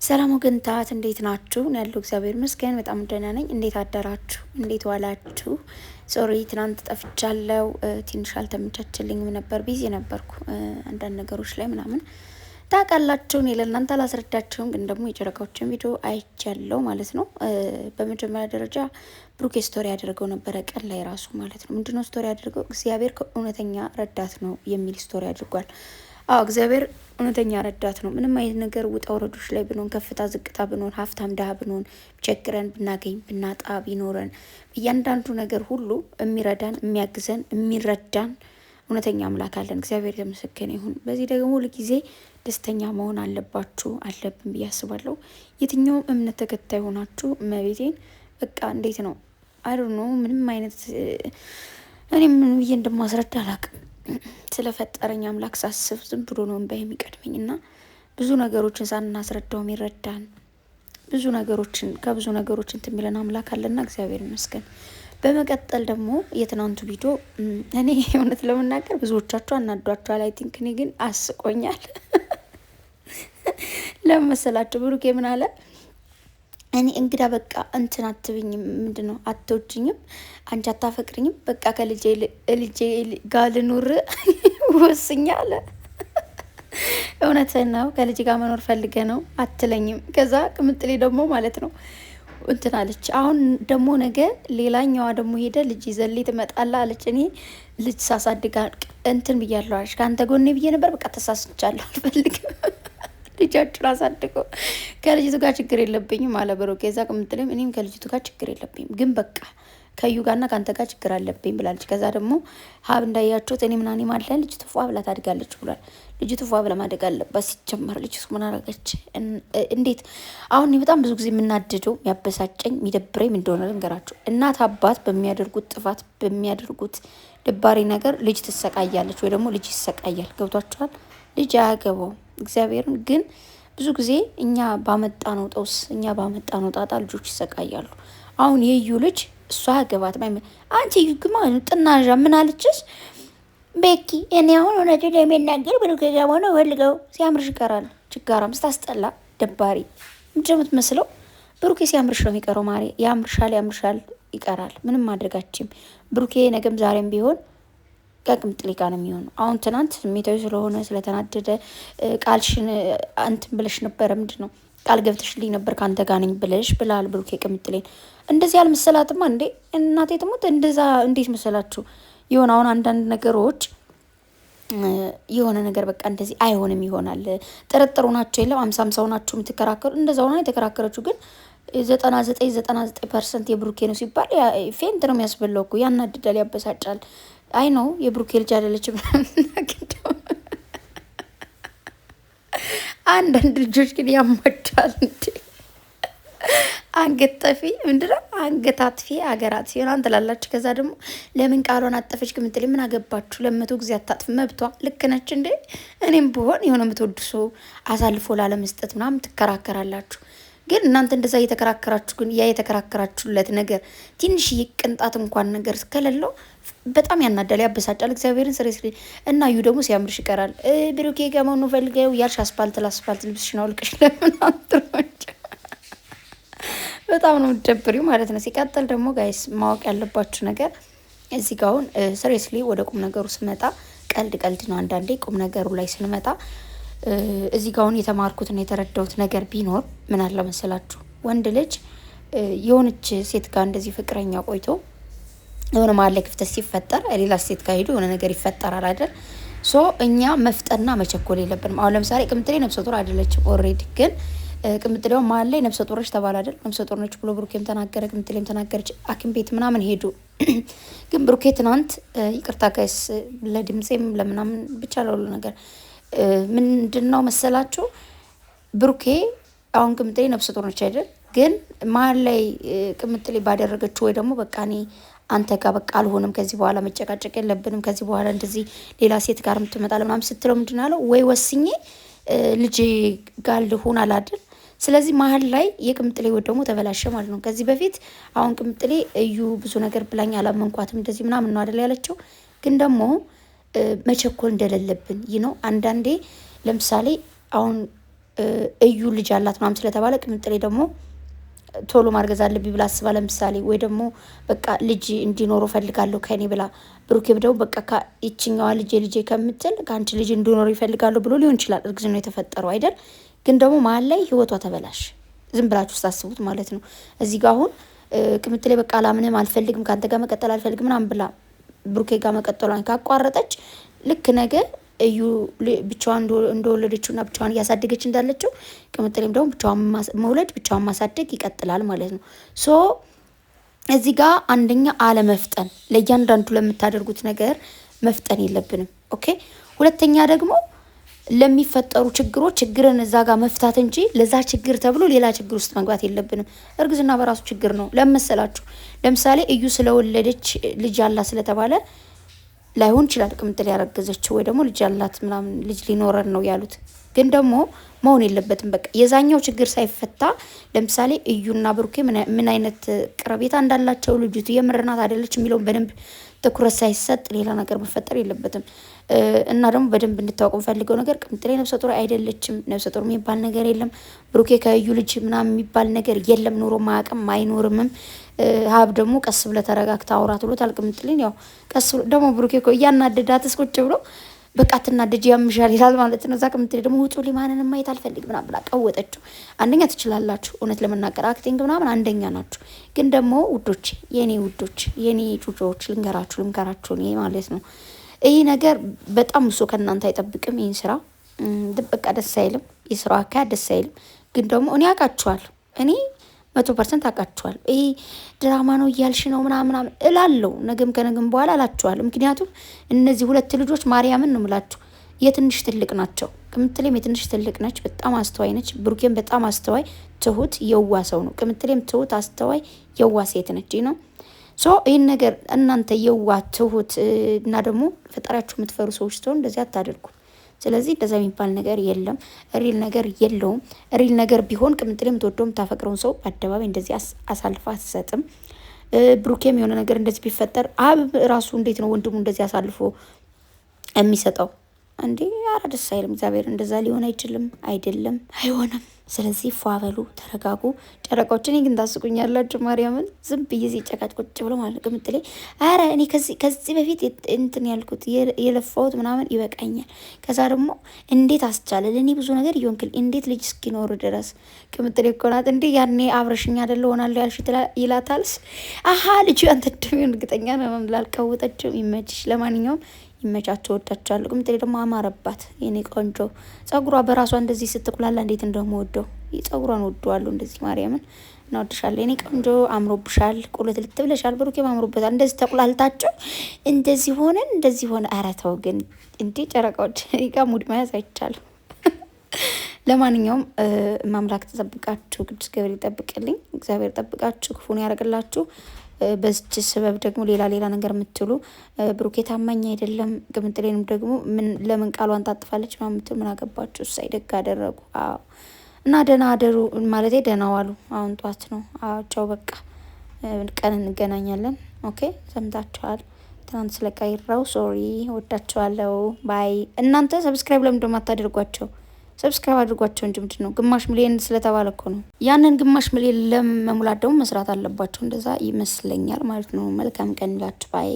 ሰላም ወገንታት እንዴት ናችሁ? ያለው እግዚአብሔር ይመስገን በጣም ደህና ነኝ። እንዴት አደራችሁ? እንዴት ዋላችሁ? ሶሪ ትናንት ጠፍቻለሁ። ትንሽ አልተመቻችልኝም ነበር፣ ቢዚ ነበርኩ አንዳንድ ነገሮች ላይ ምናምን ታውቃላችሁ። እኔ ለእናንተ አላስረዳችሁም፣ ግን ደግሞ የጨረቃዎችን ቪዲዮ አይቻለሁ ማለት ነው። በመጀመሪያ ደረጃ ብሩኬ ስቶሪ ያደረገው ነበረ ቀን ላይ ራሱ ማለት ነው። ምንድነው ስቶሪ ያደረገው? እግዚአብሔር ከእውነተኛ ረዳት ነው የሚል ስቶሪ አድርጓል። አዎ እግዚአብሔር እውነተኛ ረዳት ነው። ምንም አይነት ነገር ውጣ ውረዶች ላይ ብንሆን፣ ከፍታ ዝቅታ ብንሆን፣ ሀብታም ድሃ ብንሆን፣ ቸግረን ብናገኝ ብናጣ ቢኖረን፣ እያንዳንዱ ነገር ሁሉ የሚረዳን የሚያግዘን የሚረዳን እውነተኛ አምላክ አለን። እግዚአብሔር የተመሰገነ ይሁን። በዚህ ደግሞ ሁልጊዜ ደስተኛ መሆን አለባችሁ አለብን ብዬ አስባለሁ። የትኛውም እምነት ተከታይ ሆናችሁ እመቤቴን በቃ እንዴት ነው አይዶ ነው ምንም አይነት እኔ ምን ብዬ እንደማስረዳ አላውቅም። ስለፈጠረኝ አምላክ ሳስብ ዝም ብሎ ነው እንባ የሚቀድመኝ እና ብዙ ነገሮችን ሳናስረዳው የሚረዳን ብዙ ነገሮችን ከብዙ ነገሮችን ትሚለን አምላክ አለና እግዚአብሔር ይመስገን። በመቀጠል ደግሞ የትናንቱ ቪዲዮ እኔ እውነት ለመናገር ብዙዎቻችሁ አናዷችኋል። አይ ቲንክ እኔ ግን አስቆኛል። ለመሰላችሁ ብሩኬ ምን አለ? እኔ እንግዳ በቃ እንትን አትብኝም፣ ምንድነው አትወጅኝም፣ አንቺ አታፈቅርኝም፣ በቃ ከልጄ ጋር ልኑር ወስኛ አለ። እውነትህን ነው፣ ከልጅ ጋር መኖር ፈልገ ነው አትለኝም። ከዛ ቅምጥሌ ደግሞ ማለት ነው እንትን አለች። አሁን ደግሞ ነገ ሌላኛዋ ደግሞ ሄደ ልጅ ይዘልኝ ትመጣላ አለች። እኔ ልጅ ሳሳድጋ እንትን ብያለሁ አለች። ከአንተ ጎኔ ብዬ ነበር፣ በቃ ተሳስቻለሁ፣ አልፈልግም ልጃችሁን አሳድጎ ከልጅቱ ጋር ችግር የለብኝም አለ ብሩክ። ከዛ ቅምጥሌም እኔም ከልጅቱ ጋር ችግር የለብኝም፣ ግን በቃ ከዩ ጋርና ከአንተ ጋር ችግር አለብኝ ብላለች። ከዛ ደግሞ ሀብ እንዳያችሁት እኔ ምናኔ ማለን ልጅቱ ፏ ብላ ታድጋለች ብሏል። ልጅቱ ፏ ብላ ማደግ አለባት። ሲጀመር ልጅቱ ምን አደረገች? እንዴት አሁን በጣም ብዙ ጊዜ የምናድደው የሚያበሳጨኝ የሚደብረኝ እንደሆነ ልንገራችሁ። እናት አባት በሚያደርጉት ጥፋት በሚያደርጉት ድባሪ ነገር ልጅ ትሰቃያለች ወይ ደግሞ ልጅ ይሰቃያል። ገብቷችኋል? ልጅ አያገባው እግዚአብሔርን። ግን ብዙ ጊዜ እኛ ባመጣ ነው ጦስ እኛ ባመጣ ነው ጣጣ ልጆች ይሰቃያሉ። አሁን የዩ ልጅ እሷ ያገባት አንቺ ግማ ጥናዣ ምን አለችሽ? ቤኪ እኔ አሁን እውነቱ ለሚናገር ብሩክ ገሞ ነው ወልገው ሲያምርሽ ይቀራል። ችጋራም ስታስጠላ ደባሪ ምንድን ነው የምትመስለው? ብሩኬ ሲያምርሽ ነው የሚቀረው። ማሬ ያምርሻል ያምርሻል ይቀራል። ምንም ማድረጋችም ብሩኬ ነገም ዛሬም ቢሆን ከቅምጥሌ ጋር ነው የሚሆነው። አሁን ትናንት ስሜታዊ ስለሆነ ስለተናደደ ቃልሽን አንትን ብለሽ ነበረ። ምንድን ነው ቃል ገብተሽልኝ ነበር ከአንተ ጋር ነኝ ብለሽ ብላል ብሩኬ ቅምጥሌን። እንደዚህ አልመሰላትማ እንዴ እናቴ ትሙት። እንደዛ እንዴት መሰላችሁ? የሆነ አሁን አንዳንድ ነገሮች የሆነ ነገር በቃ እንደዚህ አይሆንም ይሆናል ጥርጥሩ ናቸው የለም 50 ናቸው የምትከራከሩ። እንደዛ ሆና የተከራከረችው ግን 99% የብሩኬ ነው ሲባል ፌንት ነው የሚያስበላው እኮ። ያናድዳል፣ ያበሳጫል። አይ ነው የብሩኬ ልጅ አይደለችም። አንዳንድ ልጆች ግን ያማቻል እንዴ። አንገት ጠፊ ምንድነው? አንገት አጥፊ አገር አጥፊ ሆናን ትላላችሁ። ከዛ ደግሞ ለምን ቃሏን አጠፈች ቅምጥሌ? ምን አገባችሁ? ለመቶ ጊዜ አታጥፍ፣ መብቷ። ልክ ነች እንዴ። እኔም ብሆን የሆነ የምትወዱ ሰው አሳልፎ ላለመስጠት ምናምን ትከራከራላችሁ። ግን እናንተ እንደዛ እየተከራከራችሁ ግን ያ የተከራከራችሁለት ነገር ትንሽ ቅንጣት እንኳን ነገር ከሌለው በጣም ያናዳል፣ ያበሳጫል። እግዚአብሔርን ስሬስ እና ዩ ደግሞ ሲያምርሽ ይቀራል። ብሩኬ ገመኑ ፈልገው ያልሽ አስፓልት ለአስፓልት ልብስሽን አውልቀሽ ለምን አትሮጭ? በጣም ነው የምትደብሪው ማለት ነው። ሲቀጥል ደግሞ ጋይስ ማወቅ ያለባችሁ ነገር እዚህ ጋር አሁን ስሬስሊ ወደ ቁም ነገሩ ስመጣ ቀልድ ቀልድ ነው አንዳንዴ። ቁም ነገሩ ላይ ስንመጣ እዚህ ጋር አሁን የተማርኩትና የተረዳሁት ነገር ቢኖር ምን አለ መሰላችሁ? ወንድ ልጅ የሆነች ሴት ጋር እንደዚህ ፍቅረኛ ቆይቶ የሆነ መሀል ላይ ክፍተት ሲፈጠር ሌላ ሴት ጋር ሄዶ የሆነ ነገር ይፈጠራል አይደል? ሶ እኛ መፍጠርና መቸኮል የለብንም። አሁን ለምሳሌ ቅምጥሌ ነፍሰ ጡር አይደለችም ኦልሬዲ። ግን ቅምጥሌው መሀል ላይ ነፍሰ ጡሮች ተባለ አይደል? ነፍሰ ጡር ነች ብሎ ብሩኬም ተናገረ፣ ቅምጥሌም ተናገረች። ሐኪም ቤት ምናምን ሄዱ። ግን ብሩኬ ትናንት ይቅርታ ጋይስ ለድምፄም ለምናምን ብቻ ለሁሉ ነገር ምንድን ነው መሰላችሁ? ብሩኬ አሁን ቅምጥሌ ነፍሰ ጡር ነች አይደል? ግን መሀል ላይ ቅምጥሌ ባደረገችው ወይ ደግሞ በቃ እኔ አንተ ጋር በቃ አልሆንም፣ ከዚህ በኋላ መጨቃጨቅ የለብንም፣ ከዚህ በኋላ እንደዚህ ሌላ ሴት ጋር የምትመጣለ ምናምን ስትለው ምንድን አለው? ወይ ወስኜ ልጅ ጋር ልሆን አላድር። ስለዚህ መሀል ላይ የቅምጥሌ ወደ ደግሞ ተበላሸ ማለት ነው። ከዚህ በፊት አሁን ቅምጥሌ እዩ ብዙ ነገር ብላኝ አላመንኳትም እንደዚህ ምናምን ነው አይደል ያለችው። ግን ደግሞ መቸኮል እንደሌለብን ይህ ነው። አንዳንዴ ለምሳሌ አሁን እዩ ልጅ አላት ምናምን ስለተባለ ቅምጥሌ ደግሞ ቶሎ ማርገዝ አለብኝ ብላ አስባ ለምሳሌ ወይ ደግሞ በቃ ልጅ እንዲኖረው ፈልጋለሁ ከኔ ብላ ብሩኬ ደግሞ በቃ ይችኛዋ ልጄ ከምትል ከአንቺ ልጅ እንዲኖረው ይፈልጋለሁ ብሎ ሊሆን ይችላል እርግዝናው የተፈጠረው አይደል። ግን ደግሞ መሀል ላይ ህይወቷ ተበላሽ። ዝም ብላችሁ ስታስቡት ማለት ነው። እዚህ ጋር አሁን ቅምጥሌ በቃ አላምንም አልፈልግም ከአንተ ጋር መቀጠል አልፈልግም ምናምን ብላ ብሩኬ ጋር መቀጠሏን ካቋረጠች ልክ ነገ እዩ ብቻዋን እንደወለደችውና ብቻዋን እያሳደገች እንዳለችው ቅምጥሌም ደግሞ ብቻዋን መውለድ ብቻዋን ማሳደግ ይቀጥላል ማለት ነው። ሶ እዚህ ጋር አንደኛ አለመፍጠን፣ ለእያንዳንዱ ለምታደርጉት ነገር መፍጠን የለብንም። ኦኬ። ሁለተኛ ደግሞ ለሚፈጠሩ ችግሮች ችግርን እዛ ጋር መፍታት እንጂ ለዛ ችግር ተብሎ ሌላ ችግር ውስጥ መግባት የለብንም። እርግዝና በራሱ ችግር ነው። ለመሰላችሁ ለምሳሌ እዩ ስለወለደች ልጅ አላት ስለተባለ ላይሆን ይችላል ቅምጥሌ ያረገዘችው ወይ ደግሞ ልጅ አላት ምናምን ልጅ ሊኖረን ነው ያሉት። ግን ደግሞ መሆን የለበትም። በቃ የዛኛው ችግር ሳይፈታ ለምሳሌ እዩና ብሩኬ ምን አይነት ቅረቤታ እንዳላቸው ልጅቱ የምርናት አይደለች የሚለውን በደንብ ትኩረት ሳይሰጥ ሌላ ነገር መፈጠር የለበትም። እና ደግሞ በደንብ እንድታወቁ ፈልገው ነገር ቅምጥሌ ነፍሰ ጡር አይደለችም። ነፍሰ ጡር የሚባል ነገር የለም። ብሩኬ ከእዩ ልጅ ምናምን የሚባል ነገር የለም። ኑሮ ማያውቅም አይኖርምም። ሀብ ደግሞ ቀስ ብለ ተረጋግታ አውራት ብሎታል ቅምጥሌን። ያው ቀስ ብሎ ደግሞ ብሩኬ እኮ እያናደዳትስ ቁጭ ብሎ በቃ ትናደጅ ያምሻል ይላል ማለት ነው። እዛ ቅምጥሌ ደግሞ ውጡ ማንንም ማየት አልፈልግም ምናምን ብላ ቀወጠችው። አንደኛ ትችላላችሁ፣ እውነት ለመናገር አክቲንግ ምናምን አንደኛ ናችሁ። ግን ደግሞ ውዶች፣ የኔ ውዶች፣ የኔ ጩጮዎች ልንገራችሁ እኔ ማለት ነው ይህ ነገር በጣም እሱ ከእናንተ አይጠብቅም። ይህን ስራ በቃ ደስ አይልም። የስራው አካሄድ ደስ አይልም። ግን ደግሞ እኔ አውቃችኋለሁ፣ እኔ 100% አውቃችኋለሁ። ይሄ ድራማ ነው እያልሽ ነው ምናምን እላለሁ። ነገም ከነገም በኋላ እላችኋለሁ። ምክንያቱም እነዚህ ሁለት ልጆች ማርያምን ነው የምላችሁ የትንሽ ትልቅ ናቸው። ቅምጥሌም የትንሽ ትልቅ ነች። በጣም አስተዋይ ነች። ብሩኬም በጣም አስተዋይ ትሁት የዋ ሰው ነው። ቅምጥሌም ትሁት አስተዋይ የዋ ሴት ነች ነው። ሶ ይህን ነገር እናንተ የዋ ትሁት እና ደግሞ ፈጣሪያችሁ የምትፈሩ ሰዎች ስትሆኑ እንደዚህ አታደርጉ። ስለዚህ እንደዛ የሚባል ነገር የለም። ሪል ነገር የለውም። ሪል ነገር ቢሆን ቅምጥሌ የምትወደው የምታፈቅረውን ሰው በአደባባይ እንደዚህ አሳልፋ አትሰጥም። ብሩኬም የሆነ ነገር እንደዚህ ቢፈጠር አብ ራሱ እንዴት ነው ወንድሙ እንደዚህ አሳልፎ የሚሰጠው እንዴ? ኧረ ደስ አይልም። እግዚአብሔር እንደዛ ሊሆን አይችልም። አይደለም፣ አይሆንም። ስለዚህ ፏበሉ፣ ተረጋጉ። ጨረቃዎች እኔ ግን ታስቁኛላችሁ። ማርያምን ዝም ብዬ ሲጨቃጭ ቁጭ ብሎ ማለት ቅምጥሌ ኧረ እኔ ከዚህ በፊት እንትን ያልኩት የለፋሁት ምናምን ይበቃኛል። ከዛ ደግሞ እንዴት አስቻለ ለእኔ ብዙ ነገር እየሆንክል እንዴት ልጅ እስኪኖር ድረስ ቅምጥሌ እኮ ናት እንዴ ያኔ አብረሽኛ አይደለ ሆናለሁ ያልሽ ይላታልስ። አሀ ልጁ አንተ እንደሚሆን እርግጠኛ ነው። ላልቀውጠችው ይመችሽ። ለማንኛውም ይመቻቸው። ወዳቸዋለሁ። ቅምጥሌ ደግሞ አማረባት የኔ ቆንጆ። ጸጉሯ በራሷ እንደዚህ ስትቁላላ እንዴት እንደምወደው ጸጉሯን ወደዋለሁ። እንደዚህ ማርያምን እናወድሻለሁ የኔ ቆንጆ። አምሮብሻል። ቁልት ልትብለሻል። ብሩኬም አምሮበታል። እንደዚህ ተቁላልታቸው እንደዚህ ሆነ። ኧረ ተው ግን እንዴ ጨረቃዎች ጋ ሙድ መያዝ አይቻልም። ለማንኛውም ማምላክ ተጠብቃችሁ፣ ቅዱስ ገብርኤል ይጠብቅልኝ፣ እግዚአብሔር ጠብቃችሁ፣ ክፉን ያደርግላችሁ። በዚች ሰበብ ደግሞ ሌላ ነገር የምትሉ ብሩኬ ታማኝ አይደለም፣ ቅምጥሌንም ደግሞ ለምን ቃሏን ታጥፋለች ምትሉ ምን አገባችሁ? እሳይ ደግ አደረጉ። አዎ እና ደህና አደሩ ማለት ደህና ዋሉ። አሁን ጧት ነው። አዎ ቻው፣ በቃ ቀን እንገናኛለን። ኦኬ ሰምታችኋል። ትናንት ስለቀይራው ሶሪ። ወዳችኋለሁ። ባይ። እናንተ ሰብስክራይብ ለምን ደሞ አታደርጓቸው? ሰብስክራይብ አድርጓቸው እንጂ ምንድን ነው 500,000 ስለተባለ እኮ ነው። ያንን 500,000 ለመሙላት ደግሞ መስራት አለባቸው። እንደዛ ይመስለኛል ማለት ነው። መልካም ቀን ይላችሁ። ባይ